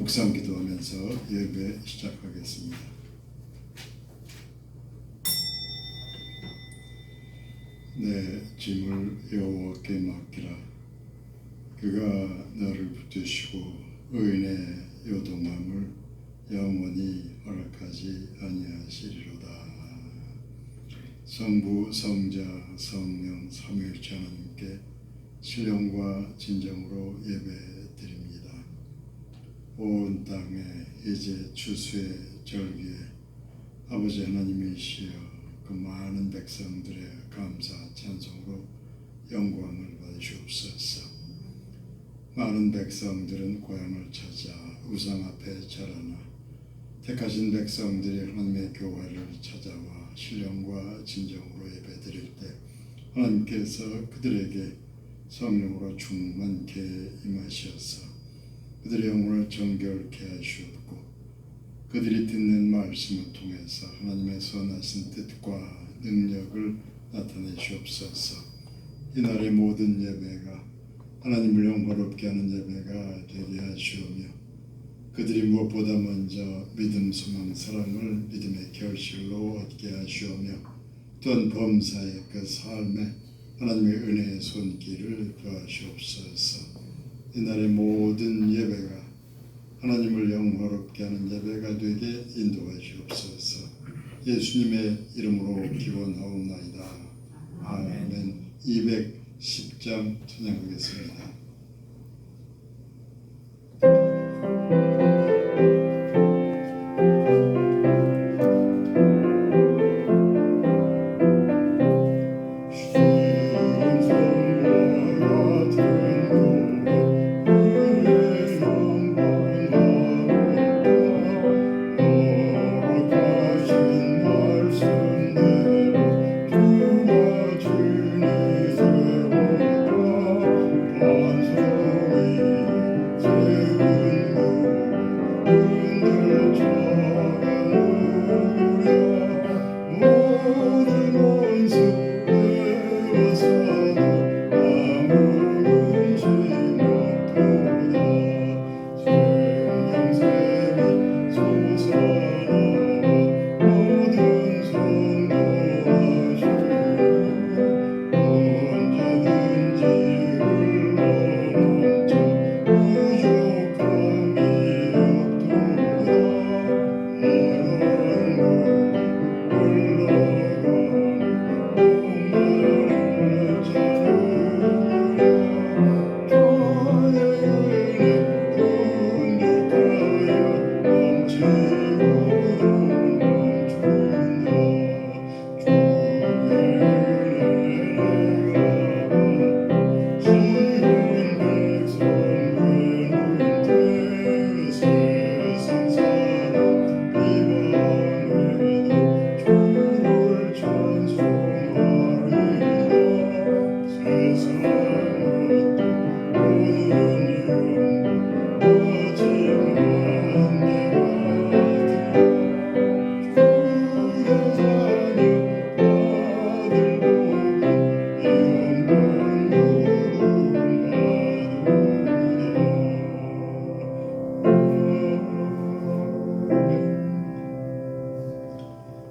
묵상 기도하면서 예배 시작하겠습니다. 내 짐을 여호와께 맡기라. 그가 너를 붙드시고 의인의 요동함을 영원히 허락하지 아니하시리로다. 성부, 성자, 성령, 삼위일체 하나님께 신령과 진정으로 예배드립니다. 온 땅에 이제 추수의 절기에 아버지 하나님이시여 그 많은 백성들의 감사 찬송으로 영광을 받으시옵소서. 많은 백성들은 고향을 찾아 우상 앞에 절하나 택하신 백성들이 하나님의 교회를 찾아와 신령과 진정으로 예배드릴 때 하나님께서 그들에게 성령으로 충만케 임하시어서 그들의 영혼을 정결케 하시옵고 그들이 듣는 말씀을 통해서 하나님의 선하신 뜻과 능력을 나타내시옵소서. 이날의 모든 예배가 하나님을 영광롭게 하는 예배가 되게 하시오며 그들이 무엇보다 먼저 믿음, 소망, 사랑을 믿음의 결실로 얻게 하시오며 또한 범사의 그 삶에 하나님의 은혜의 손길을 더하시옵소서. 이날의 모든 예배가 하나님을 영화롭게 하는 예배가 되게 인도하시옵소서. 예수님의 이름으로 기원하옵나이다. 아멘. 210장 찬양하겠습니다.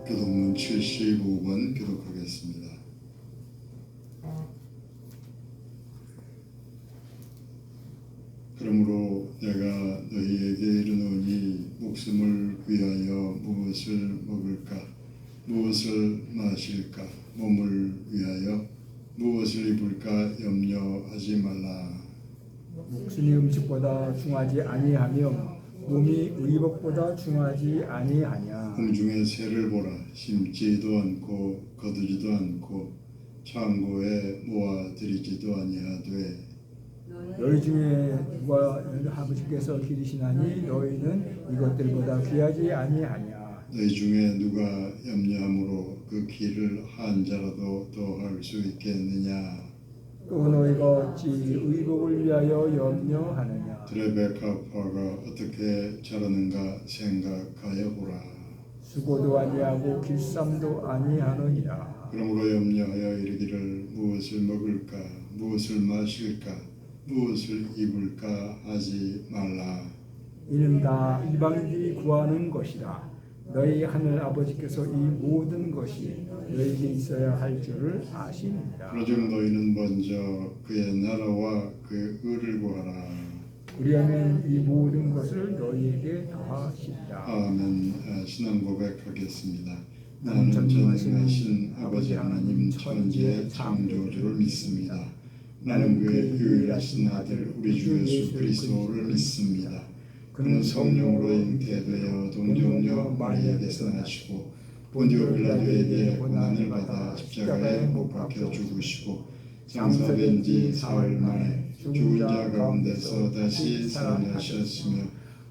교독문 75번 교독하겠습니다. 그러므로 내가 너희에게 이르노니 목숨을 위하여 무엇을 먹을까 무엇을 마실까 몸을 위하여 무엇을 입을까 염려하지 말라. 목숨이 음식보다 중하지 아니하며 몸이 의복보다 중하지 아니하냐. 공중의 새를 보라. 심지도 않고 거두지도 않고 창고에 모아들이지도 아니하되 너희 중에 누가 아버지께서 기르시나니 너희는 이것들보다 귀하지 아니하냐. 너희 중에 누가 염려함으로 그 길을 한 자라도 더할 수 있겠느냐. 또 너희가 어찌 의복을 위하여 염려하느냐. 드레베카파가 어떻게 자라는가 생각하여 보라. 수고도 아니하고 길쌈도 아니하느니라. 그러므로 염려하여 이르기를 무엇을 먹을까 무엇을 마실까 무엇을 입을까 하지 말라. 이는 다 이방인들이 구하는 것이라. 너희 하늘 아버지께서 이 모든 것이 너희에게 있어야 할 줄을 아십니다. 그러즉 너희는 먼저 그의 나라와 그의 의를 구하라. 그리하면 이 모든 것을 너희에게 더하시리라. 아멘. 신앙 고백하겠습니다. 나는 전능하신 아버지 하나님 천지의 창조주를 믿습니다. 나는 그의 유일하신 아들 우리 주 예수 그리스도를 믿습니다. 그는 성령으로 잉태되어 동정녀 마리아에게서 나시고 본디오 빌라도에게 고난을 받아 십자가에 못 박혀 죽으시고 장사된 지 사흘 만에 죽은 자 가운데서 다시 살아나셨으며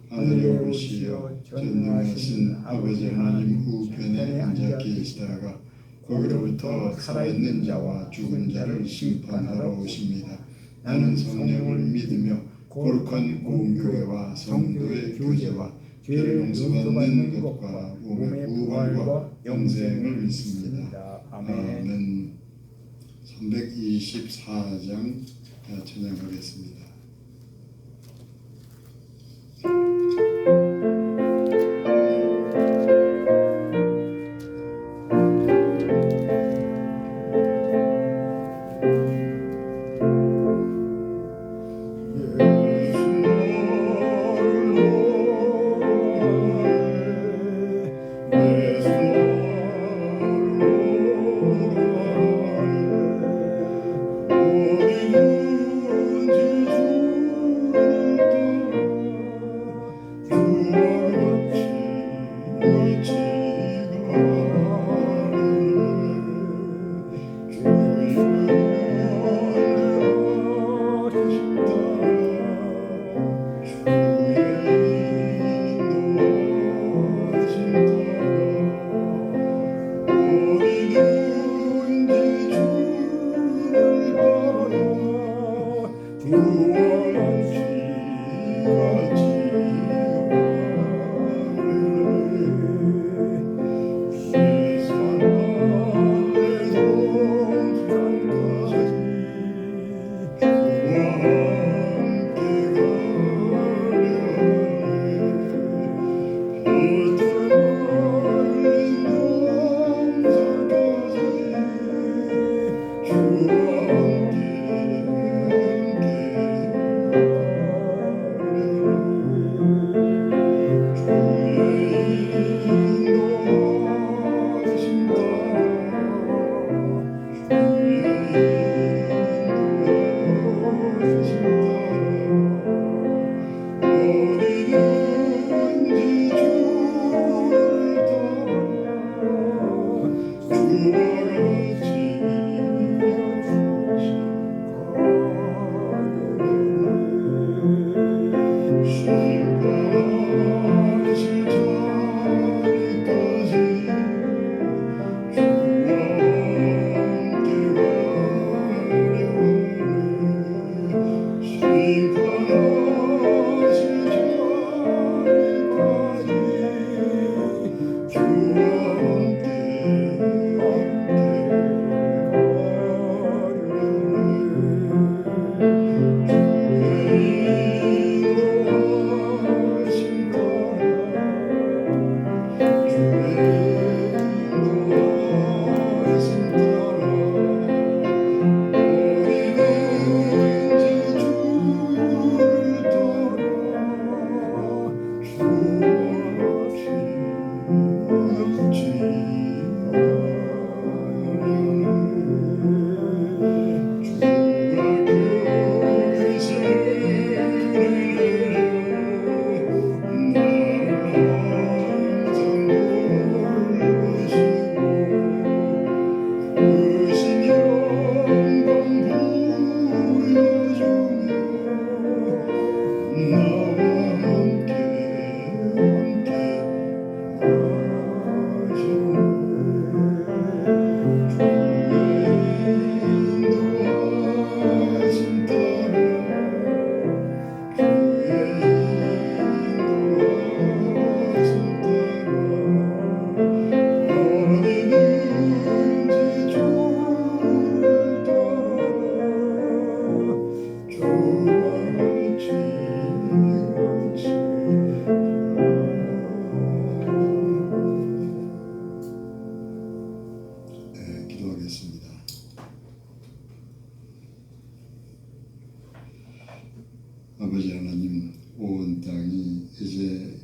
하늘에 오르시어 전능하신 아버지 하나님 우편에 앉아 계시다가 거기로부터 살아있는 자와 죽은 자를 심판하러 오십니다. 나는 성령을 믿으며 거룩한 공교회와 성도의 교제와 죄를 용서받는 것과 몸의 부활과 영생을 믿습니다. 아멘. 324장 찬양하겠습니다.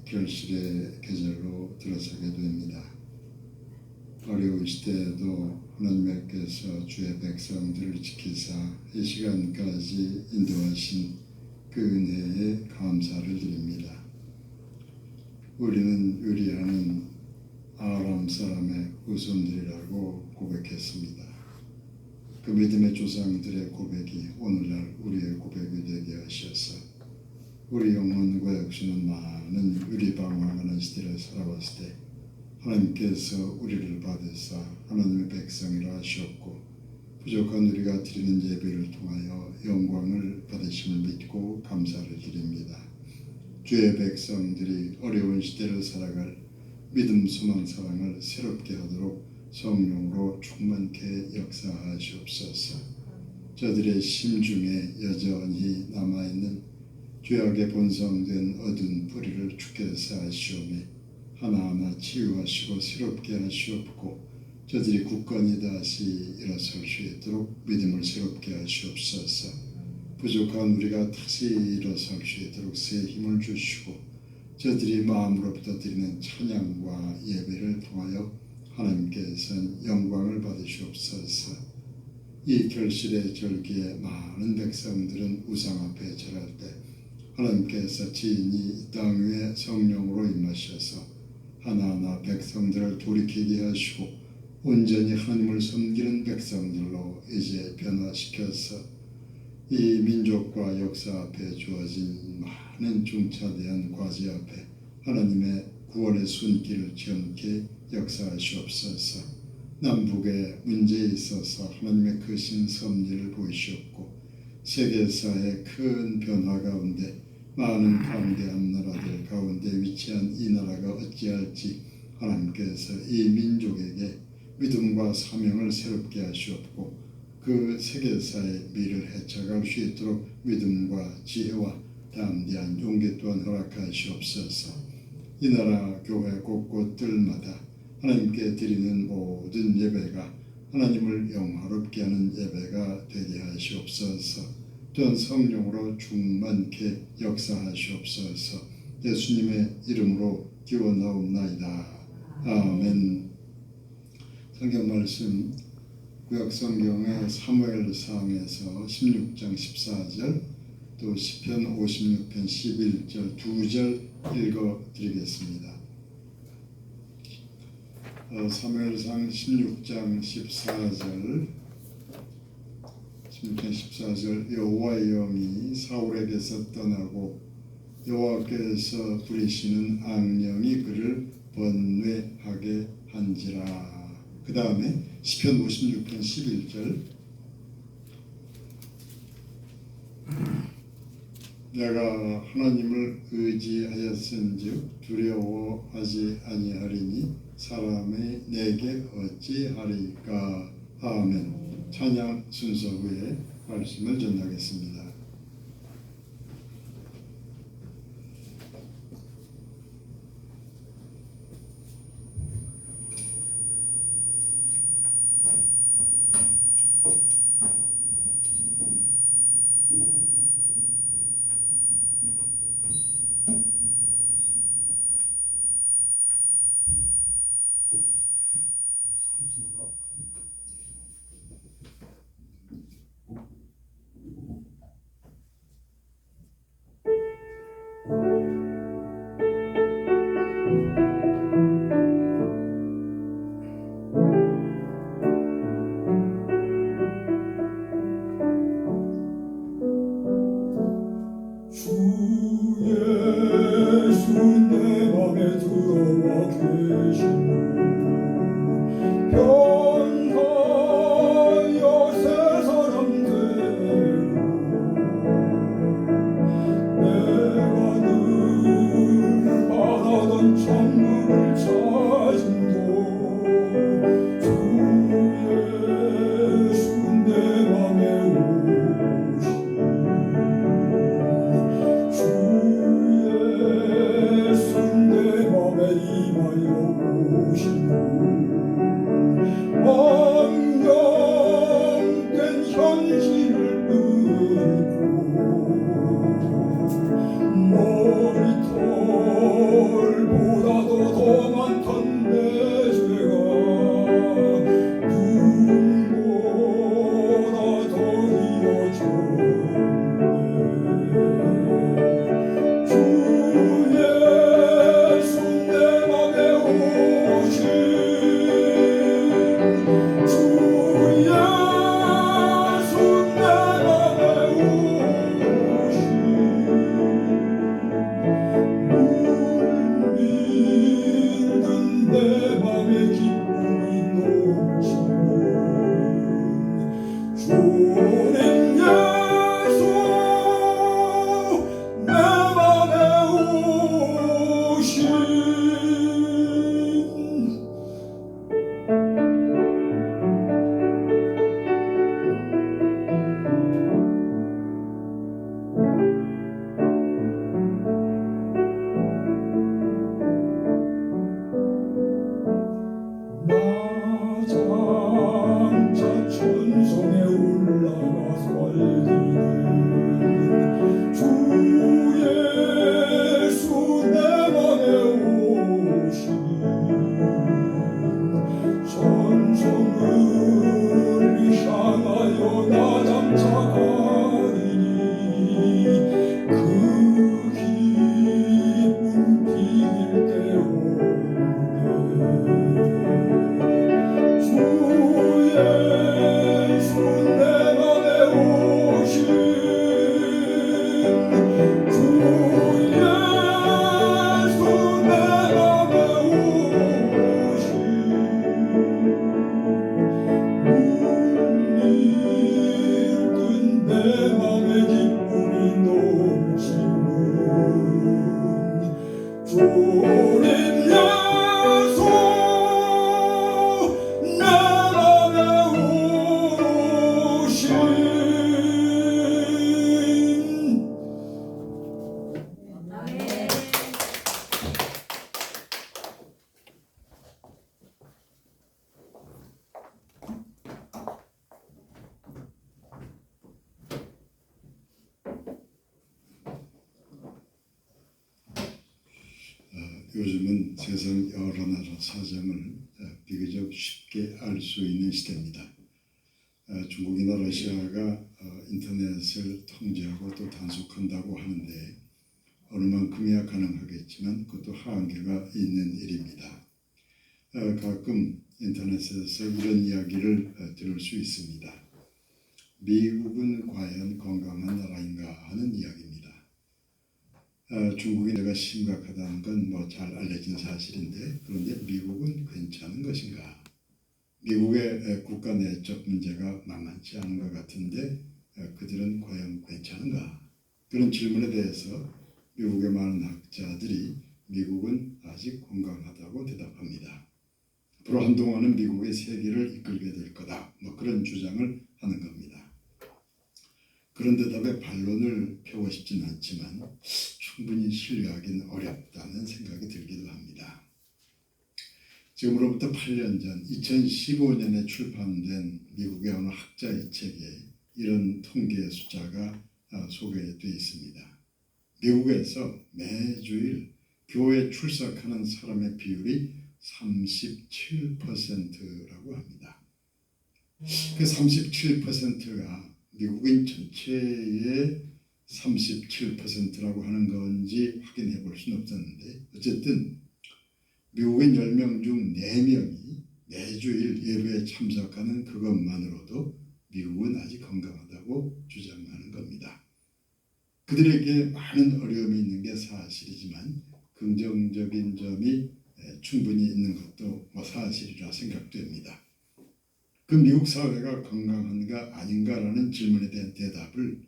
결실의 계절로 들어서게 됩니다. 어려운 시대에도 하나님께서 주의 백성들을 지키사 이 시간까지 인도하신 그 은혜에 감사를 드립니다. 우리는 유리아는 아람 사람의 후손들이라고 고백했습니다. 그 믿음의 조상들의 고백이 오늘날 우리의 고백이 되게 하셔서 우리 영혼과 역시는 많은 유리방황하는 시대를 살아왔을 때 하나님께서 우리를 받으사 하나님의 백성이라 하셨고 부족한 우리가 드리는 예배를 통하여 영광을 받으심을 믿고 감사를 드립니다. 주의 백성들이 어려운 시대를 살아갈 믿음, 소망, 사랑을 새롭게 하도록 성령으로 충만케 역사하시옵소서. 저들의 심중에 여전히 남아있는 죄악의 본성된 어두운 뿌리를 주께서 하시오매 하나하나 치유하시고 새롭게 하시옵고 저들이 굳건히 다시 일어설 수 있도록 믿음을 새롭게 하시옵소서. 부족한 우리가 다시 일어설 수 있도록 새 힘을 주시고 저들이 마음으로부터 드리는 찬양과 예배를 통하여 하나님께서는 영광을 받으시옵소서. 이 결실의 절기에 많은 백성들은 우상 앞에 절할 때 하나님께서 친히 이 땅 위에 성령으로 임하셔서 하나하나 백성들을 돌이키게 하시고 온전히 하나님을 섬기는 백성들로 이제 변화시켜서 이 민족과 역사 앞에 주어진 많은 중차대한 과제 앞에 하나님의 구원의 손길을 지엄케 역사하시옵소서. 남북의 문제에 있어서 하나님의 크신 섭리를 보이셨고 세계사의 큰 변화 가운데 많은 강대한 나라들 가운데 위치한 이 나라가 어찌할지 하나님께서 이 민족에게 믿음과 사명을 새롭게 하시옵고 그 세계사의 미를 헤쳐갈 수 있도록 믿음과 지혜와 담대한 용기 또한 허락하시옵소서. 이 나라 교회 곳곳들마다 하나님께 드리는 모든 예배가 하나님을 영화롭게 하는 예배가 되게 하시옵소서. 또한 성령으로 충만케 역사하시옵소서. 예수님의 이름으로 기원하옵나이다. 아멘. 성경 말씀 구약 성경의 사무엘상에서 16장 14절 또 시편 56편 11절 2절 읽어드리겠습니다. 사무엘상 16장 14절 여호와의 영이 사울에게서 떠나고 여호와께서 부리시는 악령이 그를 번뇌하게 한지라. 그 다음에 시편 56편 11절 내가 하나님을 의지하였은즉 두려워하지 아니하리니 사람이 내게 어찌하리까. 아멘. 찬양 순서 후에 말씀을 전하겠습니다. 머리털 오랜 약속 나아가오신 요즘은 세상 여러 나라 사정을 비교적 쉽게 알 수 있는 시대입니다. 중국이나 러시아가 인터넷을 통제하고 또 단속한다고 하는데 어느 만큼이야 가능하겠지만 그것도 한계가 있는 일입니다. 가끔 인터넷에서 이런 이야기를 들을 수 있습니다. 미국은 과연 건강한 나라인가 하는 이야기입니다. 중국이 내가 심각하다는 건 뭐 잘 알려진 사실인데 그런데 미국은 괜찮은 것인가? 미국의 국가 내적 문제가 만만치 않은 것 같은데 그들은 과연 괜찮은가? 그런 질문에 대해서 미국의 많은 학자들이 미국은 아직 건강하다고 대답합니다. 앞으로 한동안은 미국의 세계를 이끌게 될 거다. 뭐 그런 주장을 하는 겁니다. 그런 대답에 반론을 펴고 싶지는 않지만 충분히 신뢰하기는 어렵다는 생각이 들기도 합니다. 지금으로부터 8년 전 2015년에 출판된 미국의 어느 학자의 책에 이런 통계 숫자가 소개되어 있습니다. 미국에서 매주일 교회에 출석하는 사람의 비율이 37%라고 합니다. 그 37%가 미국인 전체의 37%라고 하는 건지 확인해 볼 수는 없었는데 어쨌든 미국인 10명 중 4명이 매주일 예배에 참석하는 그것만으로도 미국은 아직 건강하다고 주장하는 겁니다. 그들에게 많은 어려움이 있는 게 사실이지만 긍정적인 점이 충분히 있는 것도 사실이라 생각됩니다. 그 미국 사회가 건강한가 아닌가라는 질문에 대한 대답을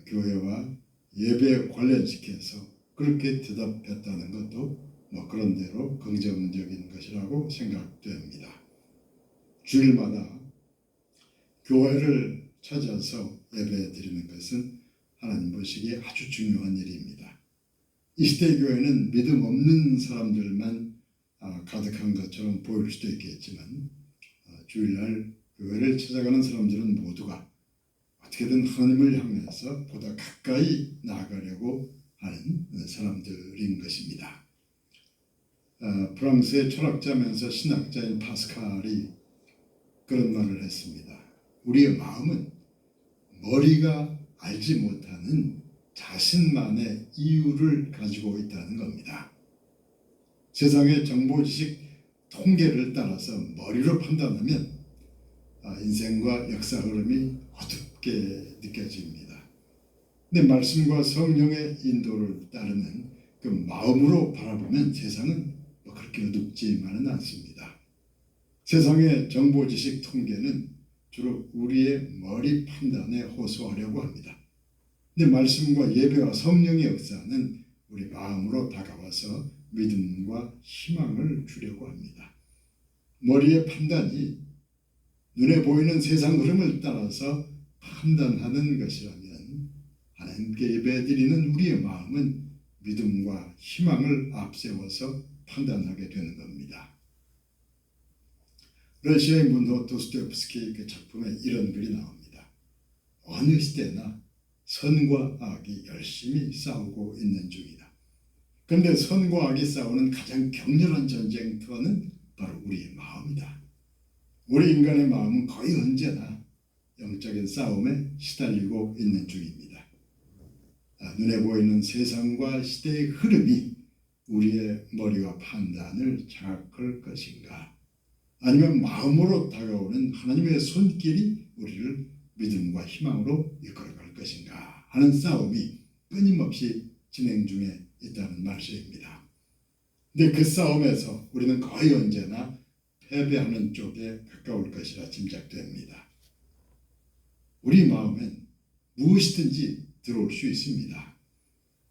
교회와 예배에 관련시켜서 그렇게 대답했다는 것도 그런 대로 긍정적인 것이라고 생각됩니다. 주일마다 교회를 찾아서 예배 드리는 것은 하나님 보시기에 아주 중요한 일입니다. 이 시대 교회는 믿음 없는 사람들만 가득한 것처럼 보일 수도 있겠지만 주일날 교회를 찾아가는 사람들은 모두가 어떻게든 하나님을 향해서 보다 가까이 나아가려고 하는 사람들인 것입니다. 프랑스의 철학자면서 신학자인 파스칼이 그런 말을 했습니다. 우리의 마음은 머리가 알지 못하는 자신만의 이유를 가지고 있다는 겁니다. 세상의 정보지식 통계를 따라서 머리로 판단하면 인생과 역사 흐름이 어둡게 느껴집니다. 근데 말씀과 성령의 인도를 따르는 그 마음으로 바라보면 세상은 그렇게 어둡지만은 않습니다. 세상의 정보지식 통계는 주로 우리의 머리 판단에 호소하려고 합니다. 근데 말씀과 예배와 성령의 역사는 우리 마음으로 다가와서 믿음과 희망을 주려고 합니다. 머리의 판단이 눈에 보이는 세상 흐름을 따라서 판단하는 것이라면 하나님께 예배드리는 우리의 마음은 믿음과 희망을 앞세워서 판단하게 되는 겁니다. 러시아의 문호 도스토옙스키 그 작품에 이런 글이 나옵니다. 어느 시대나 선과 악이 열심히 싸우고 있는 중이다. 그런데 선과 악이 싸우는 가장 격렬한 전쟁터는 바로 우리의 마음이다. 우리 인간의 마음은 거의 언제나 영적인 싸움에 시달리고 있는 중입니다. 눈에 보이는 세상과 시대의 흐름이 우리의 머리와 판단을 장악할 것인가? 아니면 마음으로 다가오는 하나님의 손길이 우리를 믿음과 희망으로 이끌어갈 것인가 하는 싸움이 끊임없이 진행 중에 있다는 말씀입니다. 근데 그 싸움에서 우리는 거의 언제나 패배하는 쪽에 가까울 것이라 짐작됩니다. 우리 마음엔 무엇이든지 들어올 수 있습니다.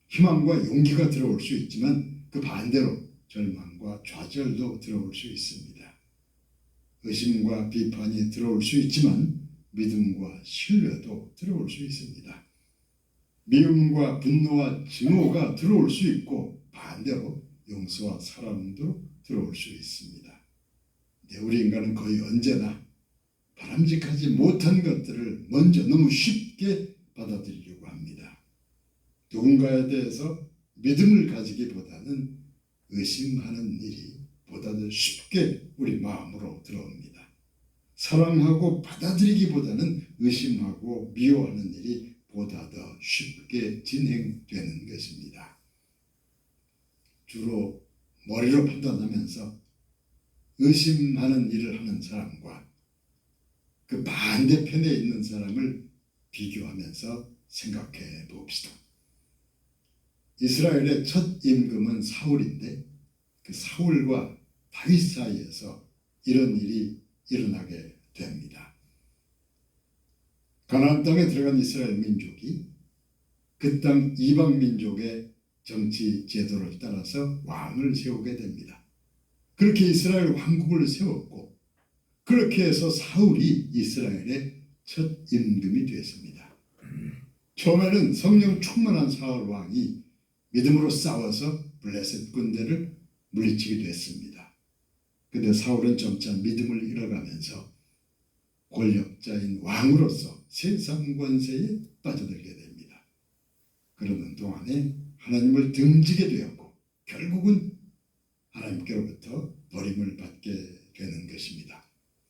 희망과 용기가 들어올 수 있지만 그 반대로 절망과 좌절도 들어올 수 있습니다. 의심과 비판이 들어올 수 있지만 믿음과 신뢰도 들어올 수 있습니다. 미움과 분노와 증오가 들어올 수 있고 반대로 용서와 사랑도 들어올 수 있습니다. 근데 우리 인간은 거의 언제나 바람직하지 못한 것들을 먼저 너무 쉽게 받아들이려고 합니다. 누군가에 대해서 믿음을 가지기보다는 의심하는 일이 보다 더 쉽게 우리 마음으로 들어옵니다. 사랑하고 받아들이기보다는 의심하고 미워하는 일이 보다 더 쉽게 진행되는 것입니다. 주로 머리로 판단하면서 의심하는 일을 하는 사람과 그 반대편에 있는 사람을 비교하면서 생각해 봅시다. 이스라엘의 첫 임금은 사울인데 그 사울과 다윗 사이에서 이런 일이 일어나게 됩니다. 가나안 땅에 들어간 이스라엘 민족이 그 땅 이방 민족의 정치 제도를 따라서 왕을 세우게 됩니다. 그렇게 이스라엘 왕국을 세웠고 그렇게 해서 사울이 이스라엘의 첫 임금이 되었습니다. 처음에는 성령 충만한 사울 왕이 믿음으로 싸워서 블레셋 군대를 물리치기도 했습니다. 그런데 사울은 점차 믿음을 잃어가면서 권력자인 왕으로서 세상 권세에 빠져들게 됩니다. 그러는 동안에 하나님을 등지게 되었고 결국은 하나님께로부터 버림을 받게 되는 것입니다.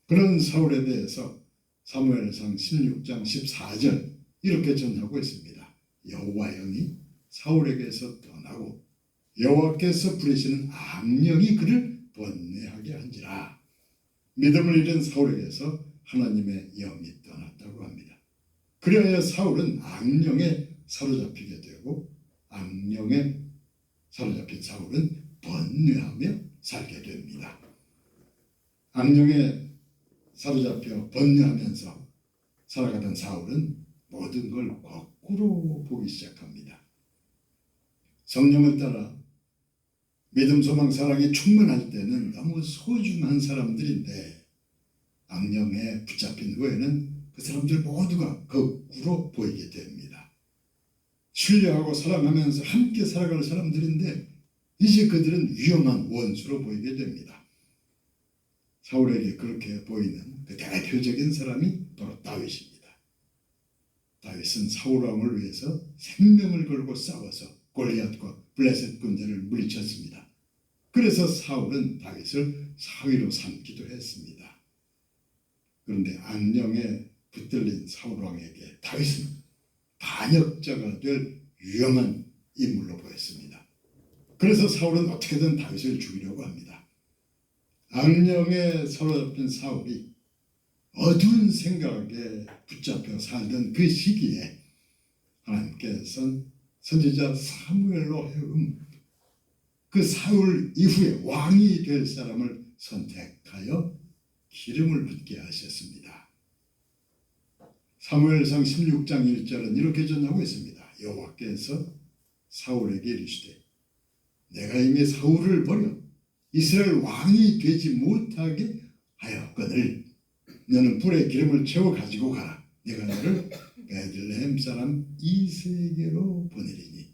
그런 사울에 대해서 사무엘상 16장 14절 이렇게 전하고 있습니다. 여호와 영이 사울에게서 떠나고 여호와께서 부리시는 악령이 그를 번뇌하게 한지라. 믿음을 잃은 사울에게서 하나님의 영이 떠났다고 합니다. 그리하여 사울은 악령에 사로잡히게 되고 악령에 사로잡힌 사울은 번뇌하며 살게 됩니다. 악령에 사로잡혀 번뇌하면서 살아가던 사울은 모든 걸 거꾸로 보기 시작합니다. 성령을 따라 믿음, 소망, 사랑이 충만할 때는 너무 소중한 사람들인데 악령에 붙잡힌 후에는 그 사람들 모두가 거꾸로 보이게 됩니다. 신뢰하고 사랑하면서 함께 살아갈 사람들인데 이제 그들은 위험한 원수로 보이게 됩니다. 사울에게 그렇게 보이는 그 대표적인 사람이 바로 다윗입니다. 다윗은 사울 왕을 위해서 생명을 걸고 싸워서 골리앗과 블레셋 군대를 물리쳤습니다. 그래서 사울은 다윗을 사위로 삼기도 했습니다. 그런데 악령에 붙들린 사울 왕에게 다윗은 반역자가 될 위험한 인물로 보였습니다. 그래서 사울은 어떻게든 다윗을 죽이려고 합니다. 악령에 사로잡힌 사울이 어두운 생각에 붙잡혀 살던 그 시기에 하나님께서는 선지자 사무엘로 해온 그 사울 이후에 왕이 될 사람을 선택하여 기름을 붓게 하셨습니다. 사무엘상 16장 1절은 이렇게 전하고 있습니다. 여호와께서 사울에게 이르시되 내가 이미 사울을 버려 이스라엘 왕이 되지 못하게 하였거늘 너는 불에 기름을 채워 가지고 가라. 내가 너를 베들레헴 사람 이새에게로 보내리니.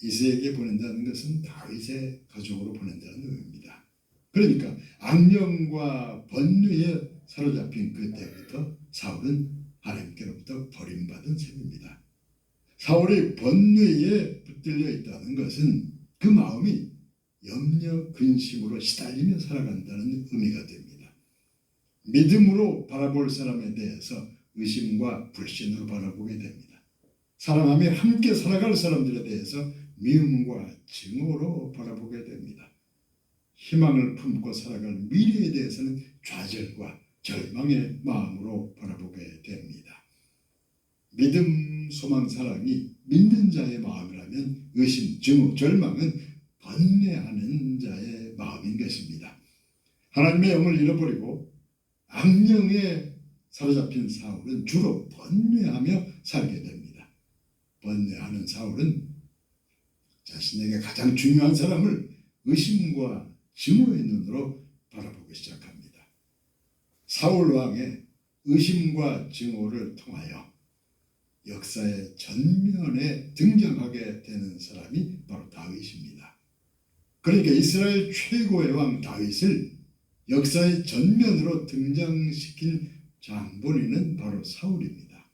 이새에게 보낸다는 것은 다윗의 가족으로 보낸다는 의미입니다. 그러니까 악령과 번뇌에 사로잡힌 그때부터 사울은 하나님께로부터 버림받은 셈입니다. 사울이 번뇌에 붙들려 있다는 것은 그 마음이 염려 근심으로 시달리며 살아간다는 의미가 됩니다. 믿음으로 바라볼 사람에 대해서 의심과 불신으로 바라보게 됩니다. 사랑하며 함께 살아갈 사람들에 대해서 미움과 증오로 바라보게 됩니다. 희망을 품고 살아갈 미래에 대해서는 좌절과 절망의 마음으로 바라보게 됩니다. 믿음, 소망, 사랑이 믿는 자의 마음이라면 의심, 증오, 절망은 번뇌하는 자의 마음인 것입니다. 하나님의 영을 잃어버리고 악령에 사로잡힌 사울은 주로 번뇌하며 살게 됩니다. 번뇌하는 사울은 자신에게 가장 중요한 사람을 의심과 증오의 눈으로 바라보기 시작합니다. 사울 왕의 의심과 증오를 통하여 역사의 전면에 등장하게 되는 사람이 바로 다윗입니다. 그러니까 이스라엘 최고의 왕 다윗을 역사의 전면으로 등장시킨 장본인은 바로 사울입니다.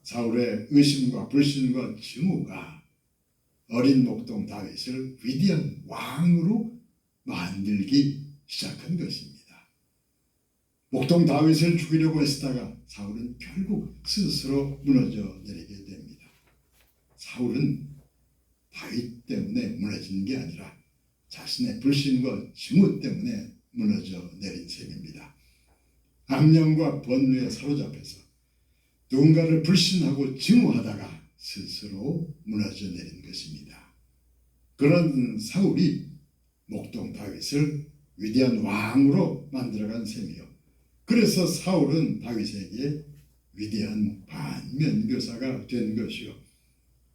사울의 의심과 불신과 증오가 어린 목동 다윗을 위대한 왕으로 만들기 시작한 것입니다. 목동 다윗을 죽이려고 애쓰다가 사울은 결국 스스로 무너져 내리게 됩니다. 사울은 다윗 때문에 무너진 게 아니라 자신의 불신과 증오 때문에 무너져 내린 셈입니다. 악령과 번뇌에 사로잡혀서 누군가를 불신하고 증오하다가 스스로 무너져 내린 것입니다. 그런 사울이 목동 다윗을 위대한 왕으로 만들어간 셈이요. 그래서 사울은 다윗에게 위대한 반면교사가 된 것이요.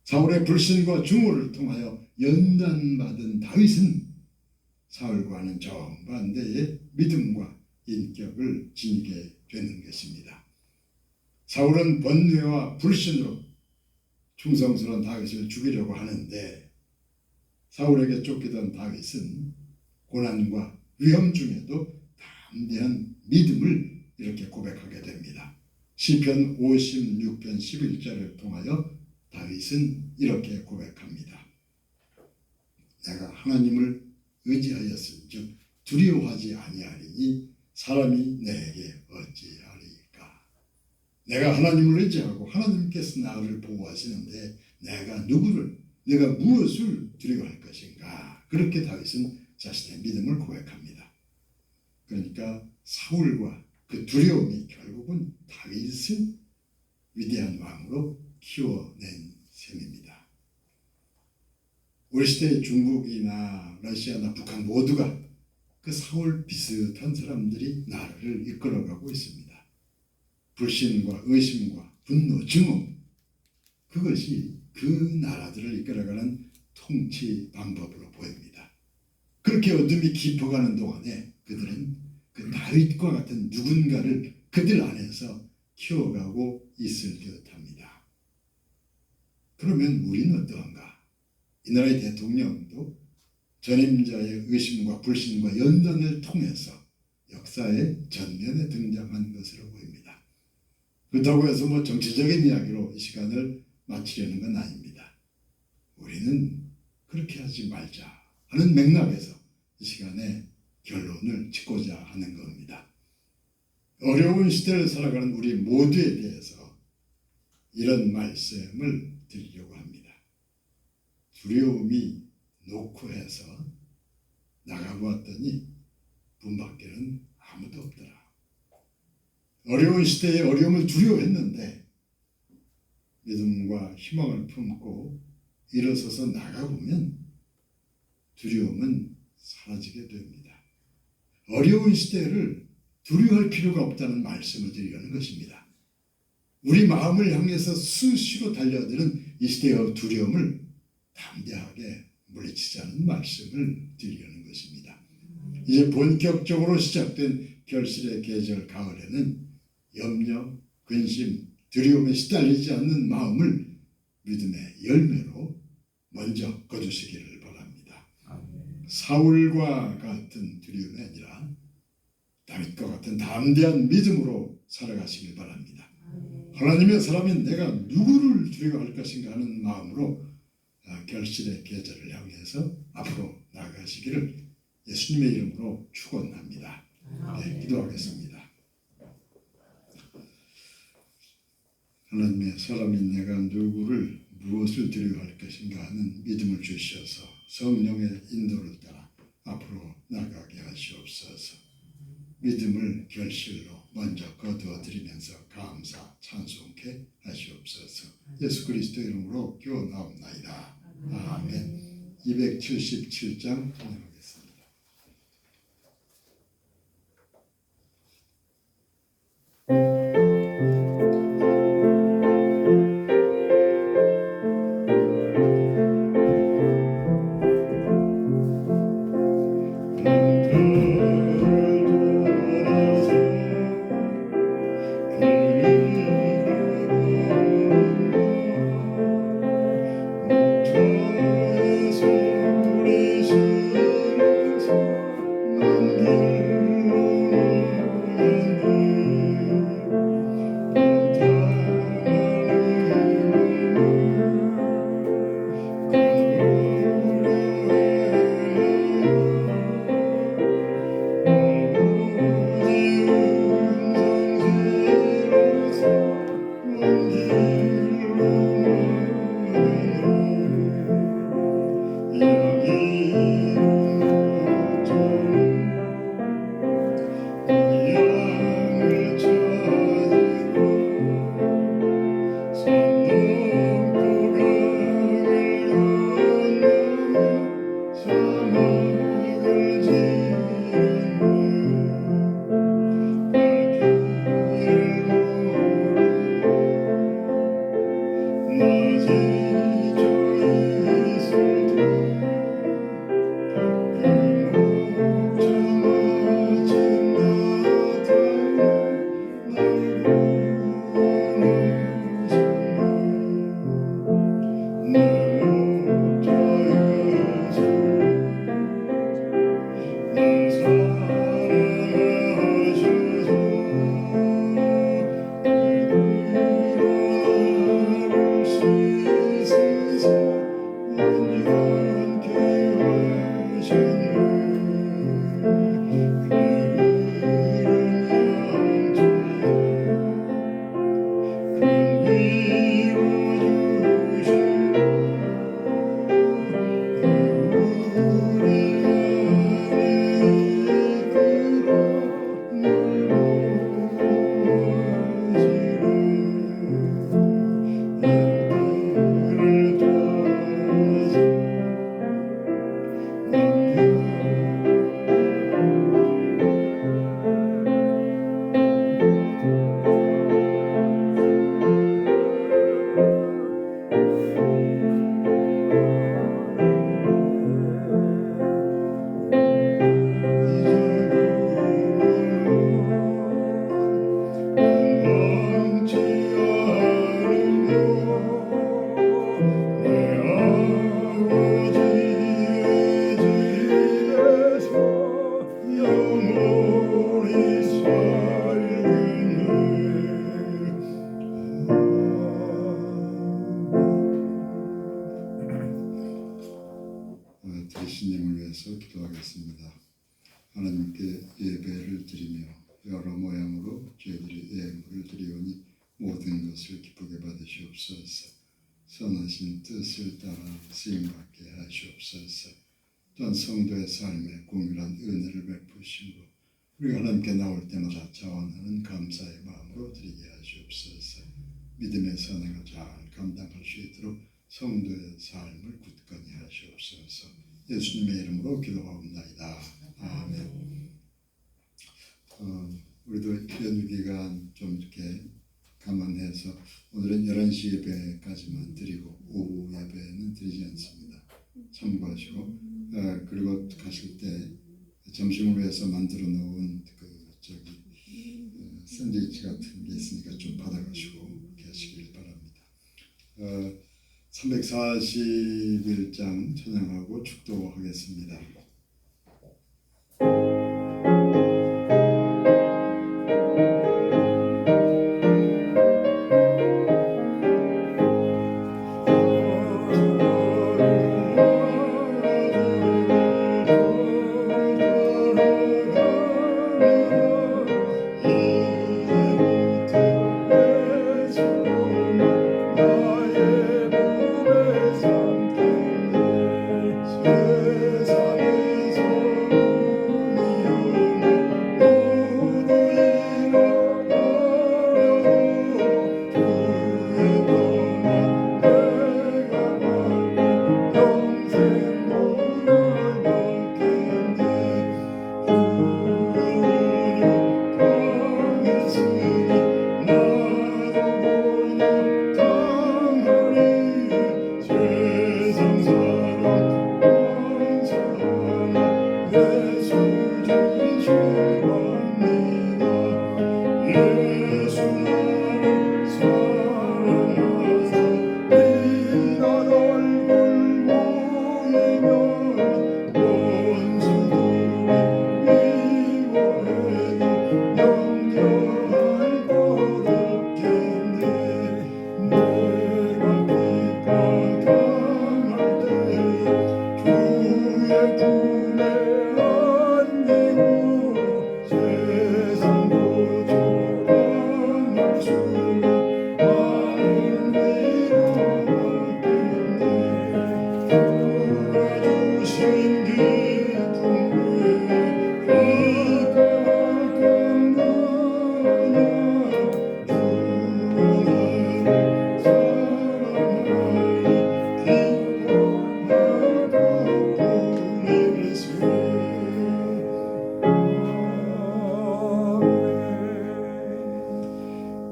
사울의 불신과 증오를 통하여 연단받은 다윗은 사울과는 정반대의 믿음과 인격을 지니게 되는 것입니다. 사울은 번뇌와 불신으로 충성스러운 다윗을 죽이려고 하는데 사울에게 쫓기던 다윗은 고난과 위험 중에도 담대한 믿음을 이렇게 고백하게 됩니다. 시편 56편 11절을 통하여 다윗은 이렇게 고백합니다. 내가 하나님을 의지하였은즉 두려워하지 아니하리니 사람이 내게 어찌하리까. 내가 하나님을 의지하고 하나님께서 나를 보호하시는데 내가 무엇을 두려워할 것인가. 그렇게 다윗은 자신의 믿음을 고백합니다. 그러니까 사울과 그 두려움이 결국은 다윗을 위대한 왕으로 키워낸 셈입니다. 우리 시대의 중국이나 러시아나 북한 모두가 그 사울 비슷한 사람들이 나라를 이끌어가고 있습니다. 불신과 의심과 분노, 증오, 그것이 그 나라들을 이끌어가는 통치 방법으로 보입니다. 그렇게 어둠이 깊어가는 동안에 그들은 그 다윗과 같은 누군가를 그들 안에서 키워가고 있을 듯합니다. 그러면 우리는 어떠한가? 이 나라의 대통령도 전임자의 의심과 불신과 연단을 통해서 역사의 전면에 등장한 것으로 보입니다. 그렇다고 해서 정치적인 이야기로 이 시간을 마치려는 건 아닙니다. 우리는 그렇게 하지 말자 하는 맥락에서 이 시간에 결론을 짓고자 하는 겁니다. 어려운 시대를 살아가는 우리 모두에 대해서 이런 말씀을 드리려고 합니다. 두려움이 노크해서 나가보았더니 문 밖에는 아무도 없더라. 어려운 시대에 어려움을 두려워했는데 믿음과 희망을 품고 일어서서 나가보면 두려움은 사라지게 됩니다. 어려운 시대를 두려워할 필요가 없다는 말씀을 드리려는 것입니다. 우리 마음을 향해서 수시로 달려드는 이 시대의 두려움을 담대하게 물리치자는 말씀을 드리려는 것입니다. 이제 본격적으로 시작된 결실의 계절 가을에는 염려, 근심, 두려움에 시달리지 않는 마음을 믿음의 열매로 먼저 거두시기를 바랍니다. 사울과 같은 두려움이 아니라 다윗과 같은 담대한 믿음으로 살아가시길 바랍니다. 하나님의 사람인 내가 누구를 두려워할 것인가 하는 마음으로 결실의 계절을 향해서 앞으로 나아가시기를 예수님의 이름으로 축원합니다. 네, 기도하겠습니다. 하나님의 사람인 내가 누구를 무엇을 두려워할 것인가 하는 믿음을 주셔서 성령의 인도를 따라 앞으로 나가게 하시옵소서. 믿음을 결실로 먼저 거두어드리면서 감사 찬송케 하시옵소서. 예수 그리스도 이름으로 기원하옵나이다. 아멘. 277장 진행하겠습니다. 위해서 기도하겠습니다. 하나님께 예배를 드리며 여러 모양으로 저희들이 예물을 드리오니 모든 것을 기쁘게 받으시옵소서. 선하신 뜻을 따라 쓰임받게 하시옵소서. 또한 성도의 삶에 공유한 은혜를 베푸심으로 우리가 하나님께 나올 때마다 자원하는 감사의 마음으로 드리게 하시옵소서. 믿음의 선행을 잘 감당할 수 있도록 성도의 삶을 굳건히 하시옵소서. 예수님의 이름으로 기도하옵나이다. 아멘. 우리도 연휴 기간 좀 이렇게 감안해서 오늘은 11시 예배까지만 드리고 오후 예배는 드리지 않습니다. 참고하시고 그리고 가실 때 점심을 위해서 만들어 놓은 샌드위치 같은 게 있으니까 좀 받아가시고 계시길 바랍니다. 341장 찬양하고 축도하겠습니다.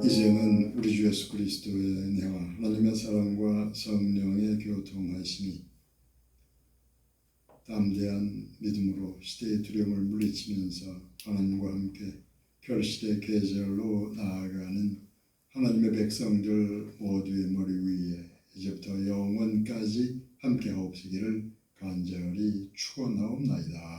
이제는 우리 주 예수 그리스도의 은혜와 하나님의 사랑과 성령의 교통하심이 담대한 믿음으로 시대의 두려움을 물리치면서 하나님과 함께 결실의 계절로 나아가는 하나님의 백성들 모두의 머리 위에 이제부터 영원까지 함께 하옵시기를 간절히 축원하옵나이다.